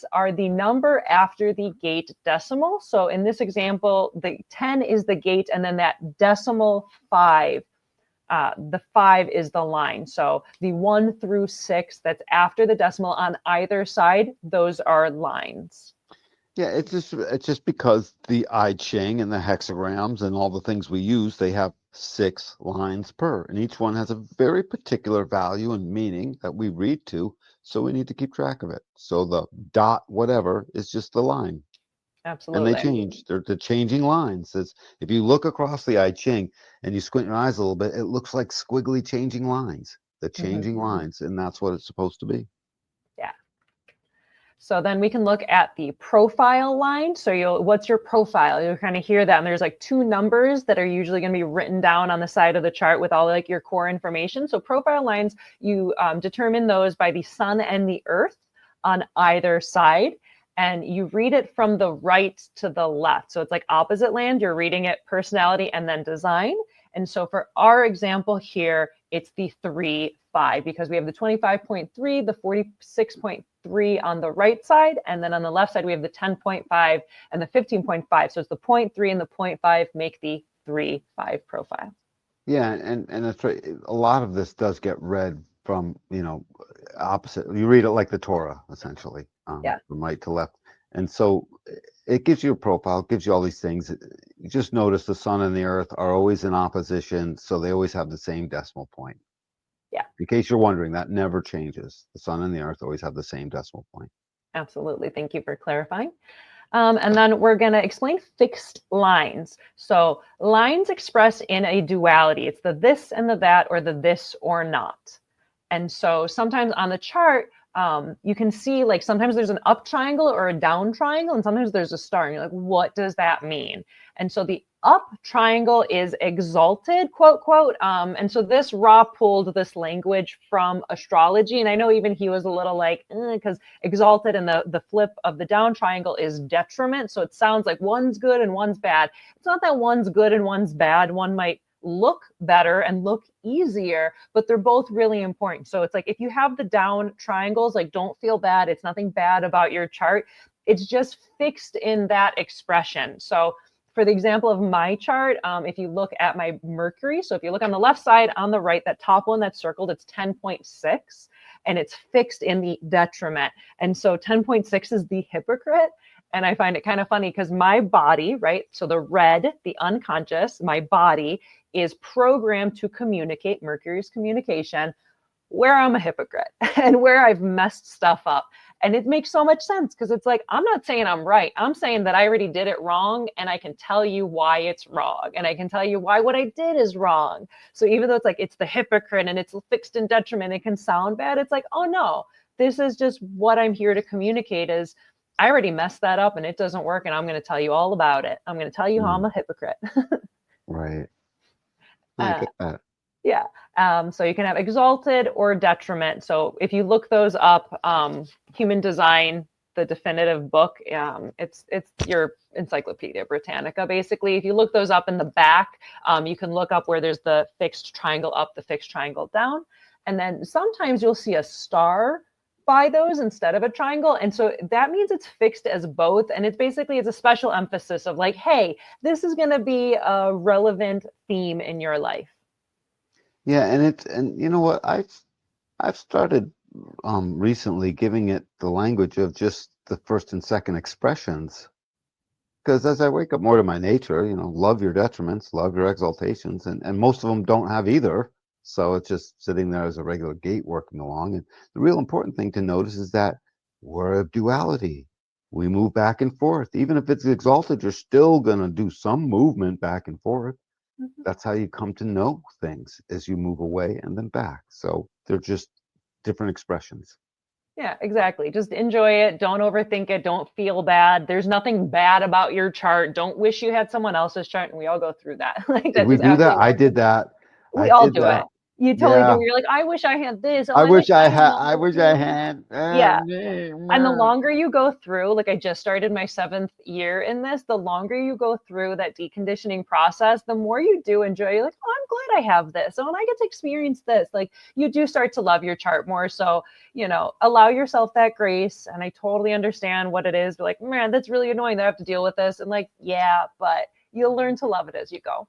gates are the number after the gate decimal. So in this example, the 10 is the gate, and then that decimal 5, the 5 is the line. So the 1 through 6 that's after the decimal on either side, those are lines. Yeah, it's just because the I Ching and the hexagrams and all the things we use, they have 6 lines per, and each one has a very particular value and meaning that we read to, so we need to keep track of it. So the dot whatever is just the line, and they Absolutely. change. They're the changing lines. It's, if you look across the I Ching and you squint your eyes a little bit, it looks like squiggly changing lines. The changing lines, and that's what it's supposed to be. Yeah. So then we can look at the profile line. So what's your profile? You'll kind of hear that. And there's like 2 numbers that are usually going to be written down on the side of the chart with all like your core information. So profile lines, you determine those by the sun and the earth on either side. And you read it from the right to the left. So it's like opposite land. You're reading it personality and then design. And so for our example here, it's the 3, 5, because we have the 25.3, the 46.3 on the right side. And then on the left side, we have the 10.5 and the 15.5. So it's the 0.3 and the 0.5 make the 3, 5 profile. Yeah, and that's right. A lot of this does get read from, opposite. You read it like the Torah, essentially, Yeah. from right to left. And so it gives you a profile, gives you all these things. You just notice the sun and the earth are always in opposition, so they always have the same decimal point. Yeah. In case you're wondering, that never changes. The sun and the earth always have the same decimal point. Absolutely. Thank you for clarifying. And then we're going to explain fixed lines. So lines express in a duality. It's the this and the that, or the this or not. And so sometimes on the chart, you can see like sometimes there's an up triangle or a down triangle, and sometimes there's a star. And you're like, what does that mean? And so the up triangle is exalted, quote, quote. And so this Ra pulled this language from astrology. And I know even he was a little like, because exalted, and the flip of the down triangle is detriment. So it sounds like one's good and one's bad. It's not that one's good and one's bad. One might look better and look easier, but they're both really important. So it's like if you have the down triangles, like don't feel bad. It's nothing bad about your chart. It's just fixed in that expression. So for the example of my chart, if you look at my Mercury, so if you look on the left side, on the right, that top one that's circled, it's 10.6, and it's fixed in the detriment. And so 10.6 is the hypocrite. And I find it kind of funny because my body, right? So the red, the unconscious, my body is programmed to communicate, Mercury's communication, where I'm a hypocrite and where I've messed stuff up. And it makes so much sense because it's like, I'm not saying I'm right. I'm saying that I already did it wrong, and I can tell you why it's wrong. And I can tell you why what I did is wrong. So even though it's like, it's the hypocrite and it's fixed in detriment, it can sound bad. It's like, oh no, this is just what I'm here to communicate is I already messed that up and it doesn't work. And I'm going to tell you all about it. I'm going to tell you how I'm a hypocrite. Right. I get that. Yeah. So you can have exalted or detriment. So if you look those up, Human Design, the definitive book, it's your Encyclopedia Britannica, basically. If you look those up in the back, you can look up where there's the fixed triangle up, the fixed triangle down. And then sometimes you'll see a star by those instead of a triangle. And so that means it's fixed as both. And it's a special emphasis of like, hey, this is going to be a relevant theme in your life. Yeah, and you know what? I've started recently giving it the language of just the first and second expressions. Because as I wake up more to my nature, love your detriments, love your exaltations, and most of them don't have either. So it's just sitting there as a regular gate working along. And the real important thing to notice is that we're a duality. We move back and forth. Even if it's exalted, you're still going to do some movement back and forth. Mm-hmm. That's how you come to know things, as you move away and then back. So they're just different expressions. Yeah, exactly. Just enjoy it. Don't overthink it. Don't feel bad. There's nothing bad about your chart. Don't wish you had someone else's chart. And we all go through that. Like Did that we just do that? absolutely. I did that. We I all did do it. that. You totally do. Yeah. You're like, I wish I had this. Oh, I I wish wish I I had had. more I wish I room. had. Yeah. Me, And the meh. longer you go through, like I just started my 7th year in this, the longer you go through that deconditioning process, the more you do enjoy. You're like, oh, I'm glad I have this. Oh, and I get to experience this. Like you do start to love your chart more. So, allow yourself that grace. And I totally understand what it is. But like, man, that's really annoying that I have to deal with this. And like, yeah, but you'll learn to love it as you go.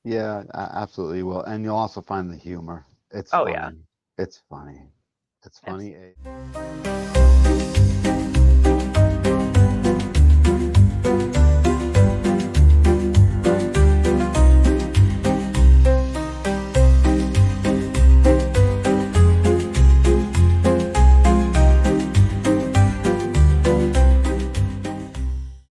Yeah, absolutely will. And you'll also find the humor. It's Oh, yeah. funny. It's funny. It's funny. Absolutely.